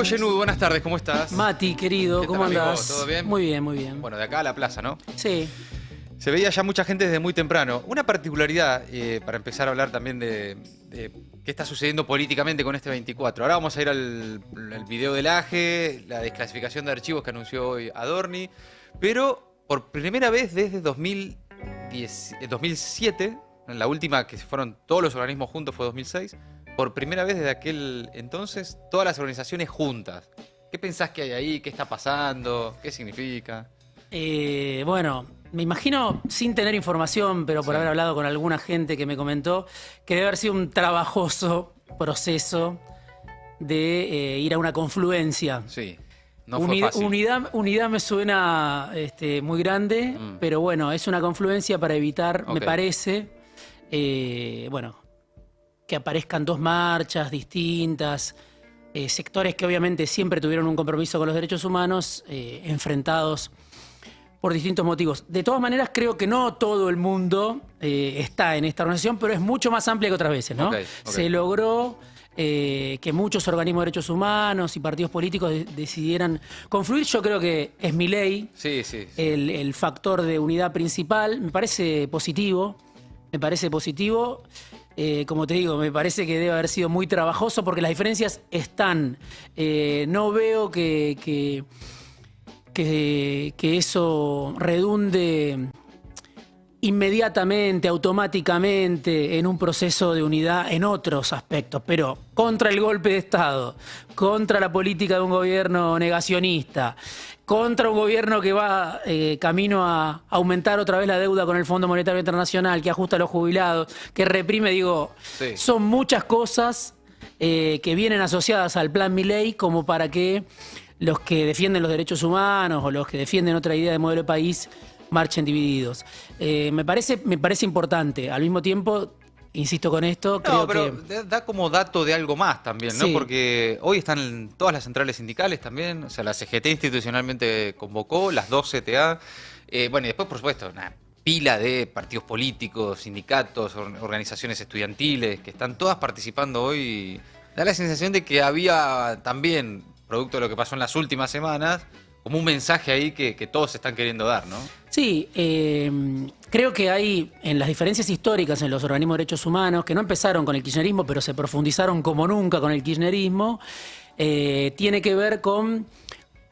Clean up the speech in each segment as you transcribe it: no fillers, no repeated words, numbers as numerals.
Diego Genudo, buenas tardes, ¿cómo estás? Mati, querido, ¿cómo amigo? andás? ¿Todo bien? Muy bien, muy bien. Bueno, de acá a la plaza, ¿no? Sí. Se veía ya mucha gente desde muy temprano. Una particularidad, para empezar a hablar también de qué está sucediendo políticamente con este 24. Ahora vamos a ir al video del AGE, la desclasificación de archivos que anunció hoy Adorni, pero por primera vez desde 2007, la última que fueron todos los organismos juntos fue 2006, por primera vez desde aquel entonces, todas las organizaciones juntas. ¿Qué pensás que hay ahí? ¿Qué está pasando? ¿Qué significa? Bueno, me imagino, sin tener información, pero por haber hablado con alguna gente que me comentó, que debe haber sido un trabajoso proceso de ir a una confluencia. Sí, no fue fácil. Unidad me suena muy grande, pero bueno, es una confluencia para evitar, me parece, bueno, que aparezcan dos marchas distintas, sectores que obviamente siempre tuvieron un compromiso con los derechos humanos, enfrentados por distintos motivos. De todas maneras, creo que no todo el mundo está en esta organización, pero es mucho más amplia que otras veces, ¿no? Se logró que muchos organismos de derechos humanos y partidos políticos decidieran confluir. Yo creo que es Milei el factor de unidad principal. Me parece positivo, como te digo, me parece que debe haber sido muy trabajoso porque las diferencias están. No veo que eso redunde inmediatamente, automáticamente en un proceso de unidad en otros aspectos, pero contra el golpe de Estado, contra la política de un gobierno negacionista, contra un gobierno que va camino a aumentar otra vez la deuda con el Fondo Monetario Internacional, que ajusta a los jubilados, que reprime, son muchas cosas que vienen asociadas al plan Milei como para que los que defienden los derechos humanos o los que defienden otra idea de modelo de país marchen divididos. Me parece importante. Al mismo tiempo, insisto con esto, creo pero que da como dato de algo más también, ¿no? Porque hoy están todas las centrales sindicales también, o sea, la CGT institucionalmente convocó, las dos CTA, bueno, y después, por supuesto, una pila de partidos políticos, sindicatos, organizaciones estudiantiles, que están todas participando hoy. Da la sensación de que había también, producto de lo que pasó en las últimas semanas, como un mensaje ahí que todos están queriendo dar, ¿no? Sí, creo que hay en las diferencias históricas en los organismos de derechos humanos, que no empezaron con el kirchnerismo, pero se profundizaron como nunca con el kirchnerismo, tiene que ver con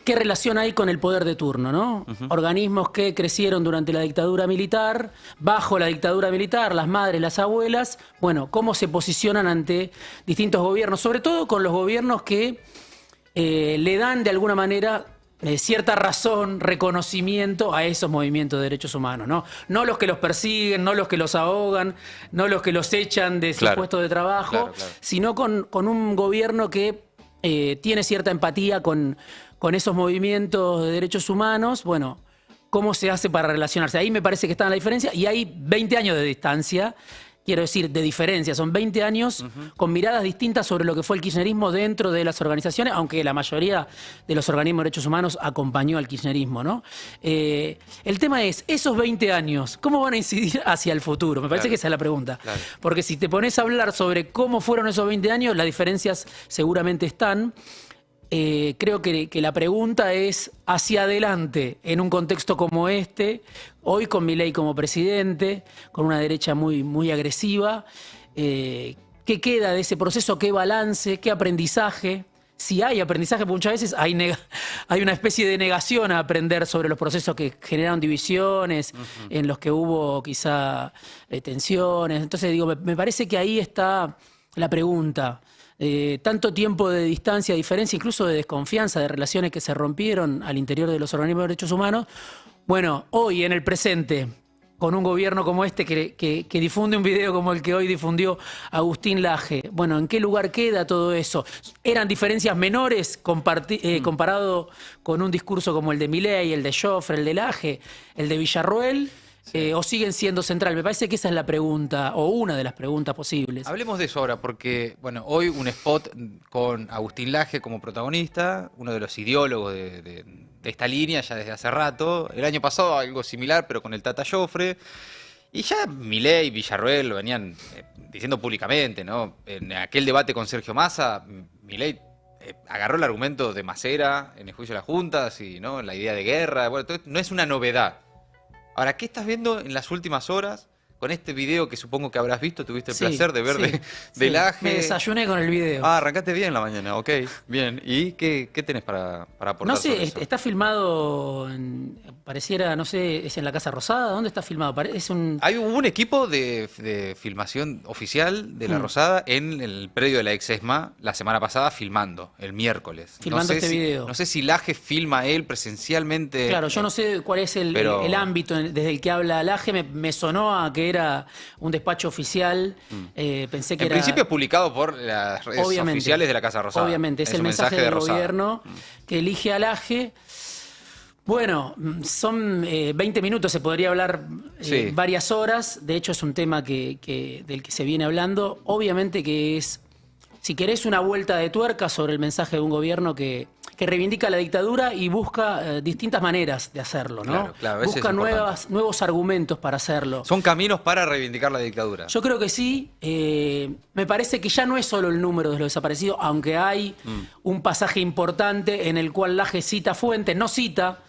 qué relación hay con el poder de turno, ¿no? Organismos que crecieron durante la dictadura militar, bajo la dictadura militar, las madres, las abuelas, bueno, cómo se posicionan ante distintos gobiernos, sobre todo con los gobiernos que le dan de alguna manera cierta razón, reconocimiento a esos movimientos de derechos humanos, ¿no? No los que los persiguen, no los que los ahogan, no los que los echan de sus puestos de trabajo, sino con un gobierno que tiene cierta empatía con esos movimientos de derechos humanos. Bueno, ¿cómo se hace para relacionarse? Ahí me parece que está la diferencia y hay 20 años de distancia. Quiero decir, de diferencia. Son 20 años con miradas distintas sobre lo que fue el kirchnerismo dentro de las organizaciones, aunque la mayoría de los organismos de derechos humanos acompañó al kirchnerismo, ¿no? El tema es, esos 20 años, ¿cómo van a incidir hacia el futuro? Me parece que esa es la pregunta. Porque si te pones a hablar sobre cómo fueron esos 20 años, las diferencias seguramente están. Creo que la pregunta es hacia adelante en un contexto como este, hoy con Milei como presidente, con una derecha muy agresiva. ¿Qué queda de ese proceso? ¿Qué balance? ¿Qué aprendizaje? Si hay aprendizaje, porque muchas veces hay una especie de negación a aprender sobre los procesos que generaron divisiones, en los que hubo quizá tensiones. Entonces me parece que ahí está la pregunta. Tanto tiempo de distancia, diferencia, incluso de desconfianza, de relaciones que se rompieron al interior de los organismos de derechos humanos. Bueno, hoy en el presente, con un gobierno como este que difunde un video como el que hoy difundió Agustín Laje, bueno, ¿en qué lugar queda todo eso? ¿Eran diferencias menores comparado con un discurso como el de Milei, el de Joffre, el de Laje, el de Villarroel? ¿O siguen siendo central? Me parece que esa es la pregunta, o una de las preguntas posibles. Hablemos de eso ahora, porque bueno, hoy un spot con Agustín Laje como protagonista, uno de los ideólogos de esta línea ya desde hace rato. El año pasado algo similar, pero con el Tata Joffre. Y ya Milei y Villarroel lo venían diciendo públicamente, ¿no? En aquel debate con Sergio Massa, Milei agarró el argumento de Macera en el juicio de las juntas y ¿no? La idea de guerra. Bueno, no es una novedad. Ahora, ¿qué estás viendo en las últimas horas con este video que supongo que habrás visto? ¿Tuviste el placer de ver de Laje? Me desayuné con el video. Ah, arrancaste bien la mañana, ok, bien. ¿Y qué tenés para aportar? No sé, sobre eso? está filmado, pareciera, no sé, ¿es en la Casa Rosada? ¿Dónde está filmado? Hay un equipo de filmación oficial de La Rosada en el predio de la ex-ESMA la semana pasada filmando, el miércoles. Filmando este video. No sé si Laje filma él presencialmente. Claro, yo no sé cuál es el ámbito desde el que habla Laje. Me sonó a que era un despacho oficial. Pensé que en principio publicado por las redes oficiales de la Casa Rosada. Obviamente, es el mensaje del gobierno que elige a Laje. Bueno, son 20 minutos, se podría hablar varias horas. De hecho, es un tema del que se viene hablando. Obviamente que es, si querés, una vuelta de tuerca sobre el mensaje de un gobierno que reivindica la dictadura y busca distintas maneras de hacerlo, ¿no? Claro, busca nuevos argumentos para hacerlo. Son caminos para reivindicar la dictadura. Yo creo que sí. Me parece que ya no es solo el número de los desaparecidos, aunque hay un pasaje importante en el cual Laje cita fuentes, no cita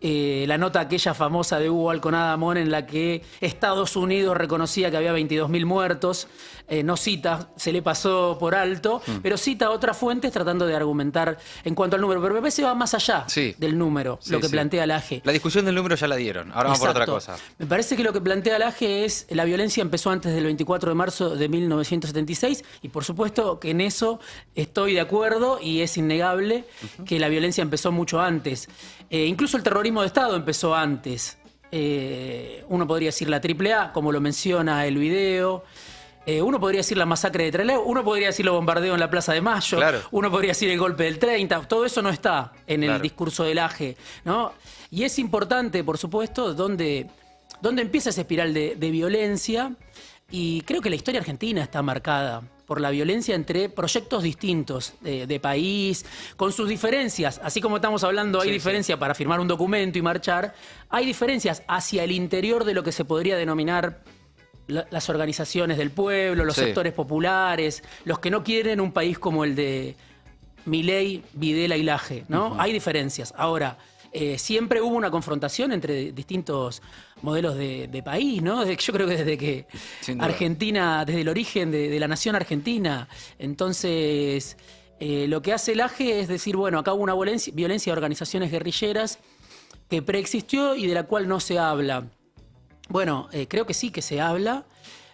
la nota aquella famosa de Hugo Alconada Amón en la que Estados Unidos reconocía que había 22.000 muertos. No cita, se le pasó por alto, pero cita otras fuentes tratando de argumentar en cuanto al número. Pero me parece que va más allá del número, lo que plantea Laje. La discusión del número ya la dieron, ahora vamos por otra cosa. Me parece que lo que plantea Laje es la violencia empezó antes del 24 de marzo de 1976 y por supuesto que en eso estoy de acuerdo y es innegable que la violencia empezó mucho antes. Incluso el terrorismo de Estado empezó antes. Uno podría decir la AAA, como lo menciona el video. Uno podría decir la masacre de Trelew, uno podría decir los bombardeos en la Plaza de Mayo, uno podría decir el golpe del 30, todo eso no está en el discurso del Laje, ¿no? Y es importante, por supuesto, dónde empieza esa espiral de violencia, y creo que la historia argentina está marcada por la violencia entre proyectos distintos de país, con sus diferencias. Así como estamos hablando, hay diferencias para firmar un documento y marchar, hay diferencias hacia el interior de lo que se podría denominar las organizaciones del pueblo, los sectores populares, los que no quieren un país como el de Milei, Videla y Laje, ¿no? Hay diferencias. Ahora, siempre hubo una confrontación entre distintos modelos de país, ¿no? Yo creo que desde que Argentina, desde el origen de la nación argentina. Entonces, lo que hace Laje es decir, bueno, acá hubo una violencia de organizaciones guerrilleras que preexistió y de la cual no se habla. Bueno, creo que sí que se habla.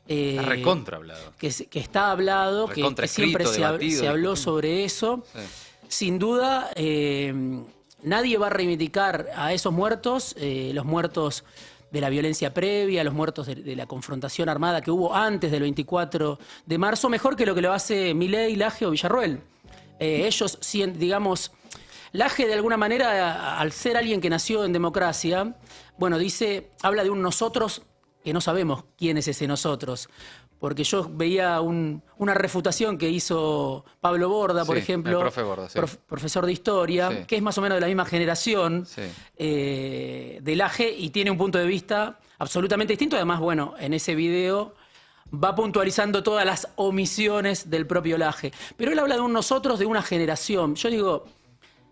Está recontra hablado. Que está hablado, que siempre se habló sobre eso. Sin duda, nadie va a reivindicar a esos muertos, los muertos de la violencia previa, los muertos de la confrontación armada que hubo antes del 24 de marzo, mejor que lo que lo hace Milei, Laje o Villarroel. Ellos, digamos, Laje de alguna manera, al ser alguien que nació en democracia, bueno, habla de un nosotros que no sabemos quién es ese nosotros. Porque yo veía una refutación que hizo Pablo Borda, por ejemplo, el profe Borda, profesor de historia, que es más o menos de la misma generación de Laje y tiene un punto de vista absolutamente distinto. Además, bueno, en ese video va puntualizando todas las omisiones del propio Laje. Pero él habla de un nosotros, de una generación. Yo digo,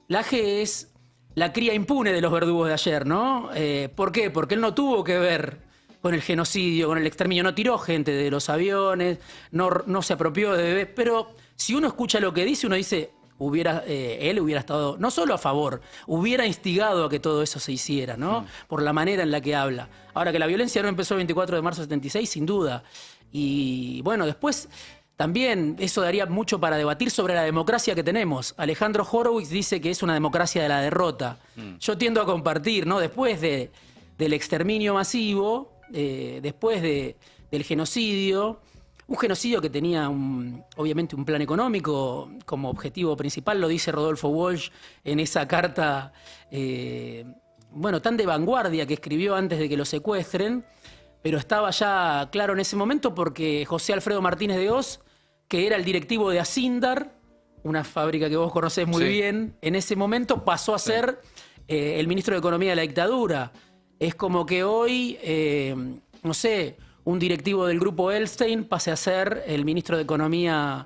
Laje es la cría impune de los verdugos de ayer, ¿no? ¿Por qué? Porque él no tuvo que ver con el genocidio, con el exterminio, no tiró gente de los aviones, no se apropió de bebés, pero si uno escucha lo que dice, uno dice, él hubiera estado no solo a favor, hubiera instigado a que todo eso se hiciera, ¿no? Por la manera en la que habla. Ahora, que la violencia no empezó el 24 de marzo de 76, sin duda. Y bueno, después también eso daría mucho para debatir sobre la democracia que tenemos. Alejandro Horowitz dice que es una democracia de la derrota. Yo tiendo a compartir, ¿no? Después del exterminio masivo, después del genocidio, un genocidio que tenía obviamente un plan económico como objetivo principal, lo dice Rodolfo Walsh en esa carta tan de vanguardia que escribió antes de que lo secuestren, pero estaba ya claro en ese momento porque José Alfredo Martínez de Hoz, que era el directivo de Asindar, una fábrica que vos conocés muy bien, en ese momento pasó a ser el ministro de Economía de la dictadura. Es como que hoy, no sé, un directivo del grupo Elstein pase a ser el ministro de Economía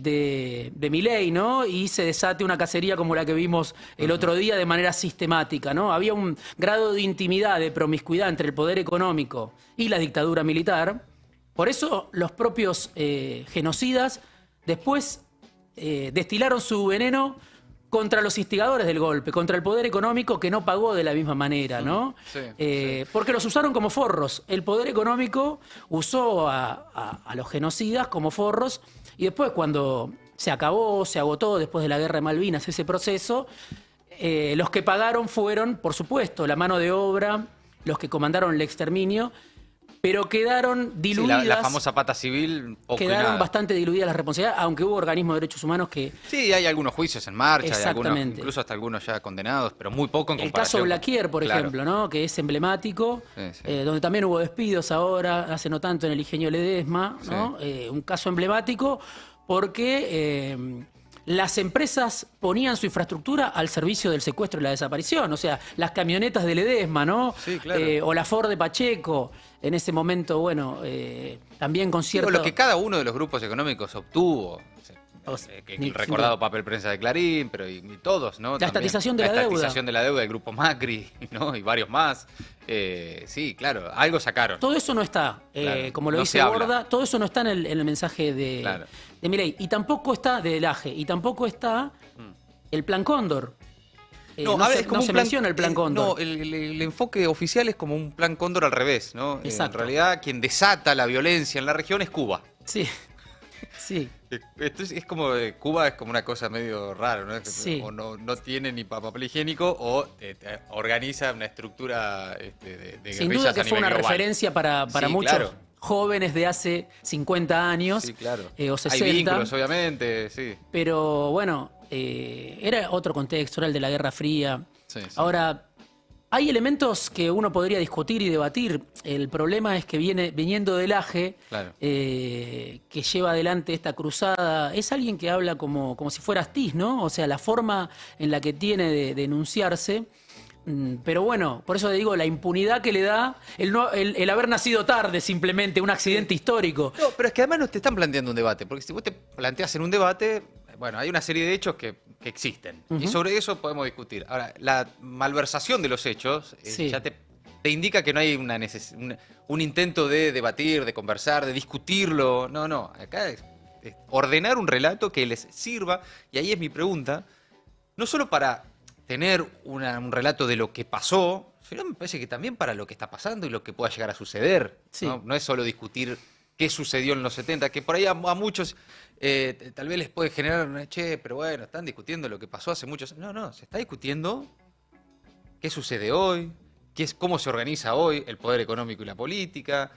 de Milei, ¿no? Y se desate una cacería como la que vimos el otro día de manera sistemática, ¿no? Había un grado de intimidad, de promiscuidad entre el poder económico y la dictadura militar. Por eso los propios genocidas después destilaron su veneno contra los instigadores del golpe, contra el poder económico que no pagó de la misma manera, ¿no? Sí. Porque los usaron como forros. El poder económico usó a los genocidas como forros y después cuando se acabó, se agotó después de la guerra de Malvinas ese proceso, los que pagaron fueron, por supuesto, la mano de obra, los que comandaron el exterminio, pero quedaron diluidas. Sí, la famosa pata civil. Quedaron bastante diluidas las responsabilidades, aunque hubo organismos de derechos humanos que... Sí, hay algunos juicios en marcha, Exactamente. Hay algunos, incluso hasta algunos ya condenados, pero muy poco en comparación. El caso Blaquier, por ejemplo, ¿no? Que es emblemático, donde también hubo despidos ahora, hace no tanto en el Ingenio Ledesma, ¿no? Un caso emblemático porque... las empresas ponían su infraestructura al servicio del secuestro y la desaparición. O sea, las camionetas de Ledesma, ¿no? Sí, claro. O la Ford de Pacheco, en ese momento, bueno, también con cierto... Lo que cada uno de los grupos económicos obtuvo. El recordado papel prensa de Clarín, pero y todos, ¿no? La estatización de la deuda. La estatización de la deuda del grupo Macri, ¿no? Y varios más. Sí, claro, algo sacaron. Todo eso no está, claro, como lo dice Borda, todo eso no está en el mensaje de Milei. Y tampoco está de Laje, y tampoco está el Plan Cóndor. No se menciona el Plan Cóndor. No, el enfoque oficial es como un Plan Cóndor al revés, ¿no? Exacto. En realidad, quien desata la violencia en la región es Cuba. Sí, sí. Esto es como Cuba es como una cosa medio rara, ¿no? Sí. O no tiene ni papel higiénico o organiza una estructura de sin duda que fue una global. Referencia para muchos jóvenes de hace 50 años o 60. Hay vínculos, obviamente, sí. Pero bueno, era otro contexto, era el de la Guerra Fría. Sí. Ahora, hay elementos que uno podría discutir y debatir. El problema es que viniendo del AGE, que lleva adelante esta cruzada, es alguien que habla como si fuera Astiz, ¿no? O sea, la forma en la que tiene de denunciarse. Pero bueno, por eso te digo, la impunidad que le da el haber nacido tarde, simplemente, un accidente histórico. No, pero es que además no te están planteando un debate, porque si vos te planteas en un debate, bueno, hay una serie de hechos que existen, y sobre eso podemos discutir. Ahora, la malversación de los hechos ya te indica que no hay un intento de debatir, de conversar, de discutirlo. No, acá es ordenar un relato que les sirva, y ahí es mi pregunta, no solo para tener un relato de lo que pasó, sino me parece que también para lo que está pasando y lo que pueda llegar a suceder. Sí. No es solo discutir qué sucedió en los 70, que por ahí a muchos tal vez les puede generar, pero bueno, están discutiendo lo que pasó hace muchos años. No, se está discutiendo qué sucede hoy, cómo se organiza hoy el poder económico y la política,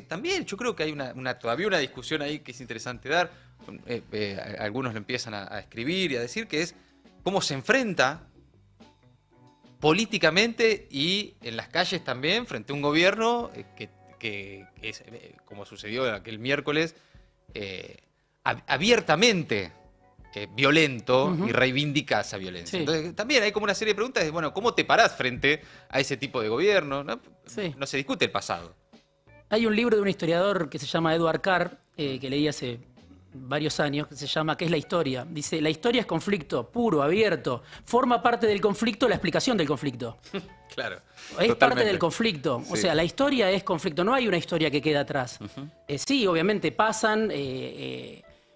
también yo creo que hay todavía una discusión ahí que es interesante dar, algunos lo empiezan a escribir y a decir, que es cómo se enfrenta políticamente y en las calles también frente a un gobierno que es, como sucedió aquel miércoles, abiertamente violento y reivindica esa violencia. Sí. Entonces también hay como una serie de preguntas de, bueno, ¿cómo te parás frente a ese tipo de gobierno? No se discute el pasado. Hay un libro de un historiador que se llama Edward Carr, que leí hace varios años, que se llama ¿Qué es la historia? Dice, la historia es conflicto, puro, abierto. Forma parte del conflicto la explicación del conflicto. Claro. Es totalmente parte del conflicto. Sí. O sea, la historia es conflicto. No hay una historia que queda atrás. Sí, obviamente pasan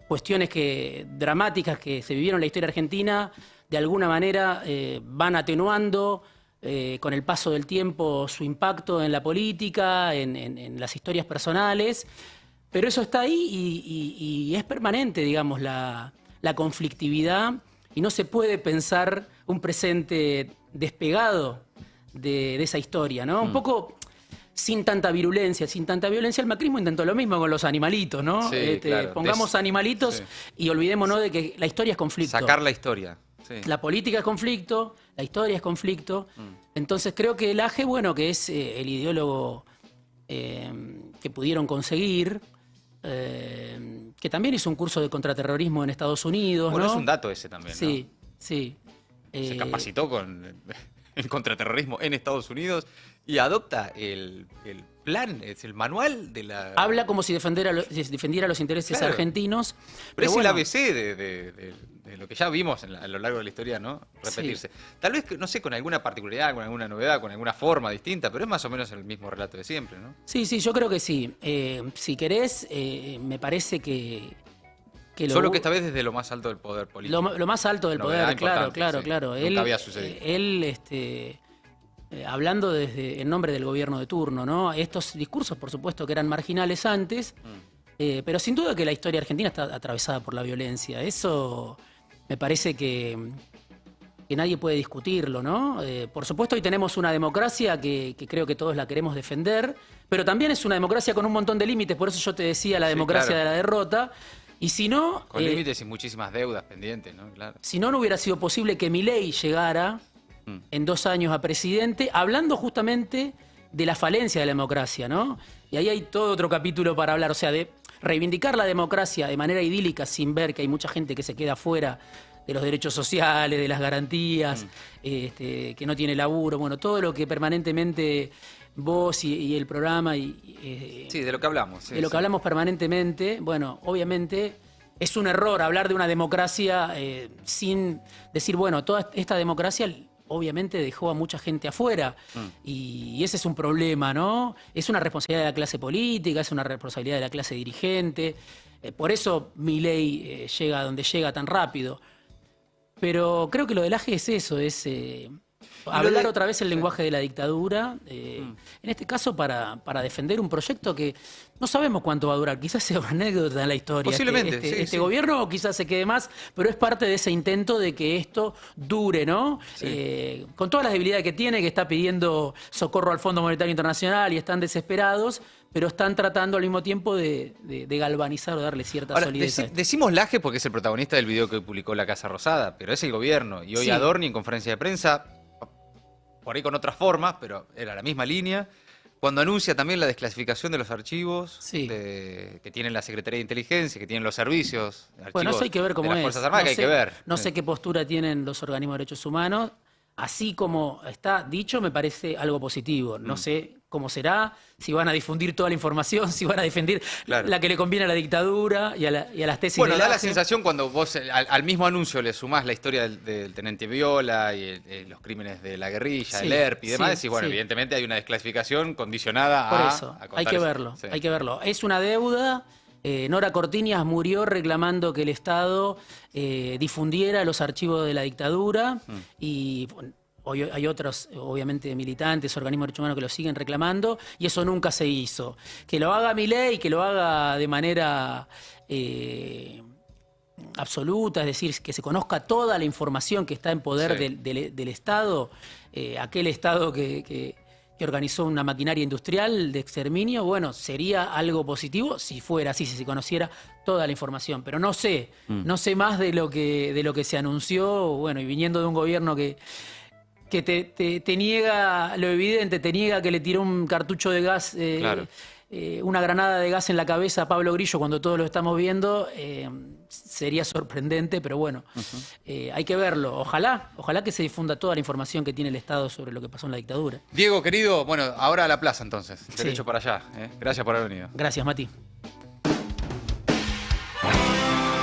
cuestiones dramáticas que se vivieron en la historia argentina, de alguna manera van atenuando con el paso del tiempo su impacto en la política, en las historias personales. Pero eso está ahí y es permanente, digamos, la conflictividad, y no se puede pensar un presente despegado de esa historia, ¿no? Un poco sin tanta virulencia, sin tanta violencia. El macrismo intentó lo mismo con los animalitos, ¿no? Sí, claro. Pongamos animalitos y olvidémonos de que la historia es conflicto. Sacar la historia. Sí. La política es conflicto, la historia es conflicto. Entonces creo que el AGE, bueno, que es el ideólogo que pudieron conseguir, que también hizo un curso de contraterrorismo en Estados Unidos. Bueno, ¿no? Es un dato ese también, sí, ¿no? Sí. Se capacitó con el contraterrorismo en Estados Unidos y adopta el plan, es el manual de la... Habla como si defendiera los intereses argentinos. Pero es el ABC de lo que ya vimos a lo largo de la historia, ¿no? Repetirse. Sí. Tal vez, no sé, con alguna particularidad, con alguna novedad, con alguna forma distinta, pero es más o menos el mismo relato de siempre, ¿no? Sí, yo creo que sí. Si querés, me parece que solo que esta vez desde lo más alto del poder político. Lo más alto del poder, claro. Sí. Nunca había sucedido. Él hablando en nombre del gobierno de turno, ¿no? Estos discursos, por supuesto, que eran marginales antes, pero sin duda que la historia argentina está atravesada por la violencia. Eso me parece que nadie puede discutirlo, ¿no? Por supuesto, hoy tenemos una democracia que creo que todos la queremos defender, pero también es una democracia con un montón de límites, por eso yo te decía la democracia de la derrota. Y si no... Con límites y muchísimas deudas pendientes, ¿no? Claro. Si no hubiera sido posible que Milei llegara en 2 años a presidente, hablando justamente de la falencia de la democracia, ¿no? Y ahí hay todo otro capítulo para hablar, o sea, de reivindicar la democracia de manera idílica sin ver que hay mucha gente que se queda fuera de los derechos sociales, de las garantías, que no tiene laburo, bueno, todo lo que permanentemente vos y el programa... sí, de lo que hablamos. De lo que hablamos permanentemente, bueno, obviamente es un error hablar de una democracia sin decir, bueno, toda esta democracia obviamente dejó a mucha gente afuera y ese es un problema, ¿no? Es una responsabilidad de la clase política, es una responsabilidad de la clase dirigente, por eso Milei llega a donde llega tan rápido. Pero creo que lo del AGE es eso, es hablar otra vez el lenguaje de la dictadura, en este caso para defender un proyecto que no sabemos cuánto va a durar, quizás sea una anécdota en la historia. Posiblemente, este gobierno o quizás se quede más, pero es parte de ese intento de que esto dure, ¿no? Sí. Con todas las debilidades que tiene, que está pidiendo socorro al Fondo Monetario Internacional y están desesperados, pero están tratando al mismo tiempo de galvanizar o darle cierta solidez. Decimos Laje porque es el protagonista del video que publicó la Casa Rosada, pero es el gobierno. Y hoy Adorni en conferencia de prensa, por ahí con otras formas, pero era la misma línea, cuando anuncia también la desclasificación de los archivos que tienen la Secretaría de Inteligencia, que tienen los servicios, bueno, eso hay que ver cómo de las Fuerzas Armadas, hay que ver. No sé qué postura tienen los organismos de derechos humanos. Así como está dicho, me parece algo positivo. No sé cómo será, si van a difundir toda la información, si van a defender la que le conviene a la dictadura y a las tesis. Bueno, da la sensación cuando vos al mismo anuncio le sumás la historia del teniente Viola y los crímenes de la guerrilla, el ERP y demás, decís, bueno, evidentemente hay una desclasificación condicionada Por eso, hay que verlo, hay que verlo. Es una deuda. Nora Cortiñas murió reclamando que el Estado difundiera los archivos de la dictadura y hoy hay otros, obviamente, militantes, organismos de derechos humanos que lo siguen reclamando y eso nunca se hizo. Que lo haga Milei, que lo haga de manera absoluta, es decir, que se conozca toda la información que está en poder del Estado, aquel Estado que organizó una maquinaria industrial de exterminio, bueno, sería algo positivo si fuera así, si se conociera toda la información. Pero no sé más de lo que se anunció, bueno, y viniendo de un gobierno que te niega lo evidente, te niega que le tiró un cartucho de gas, una granada de gas en la cabeza a Pablo Grillo cuando todos lo estamos viendo, sería sorprendente, pero bueno, hay que verlo. Ojalá que se difunda toda la información que tiene el Estado sobre lo que pasó en la dictadura. Diego, querido, bueno, ahora a la plaza entonces, derecho para allá. Gracias por haber venido. Gracias, Mati.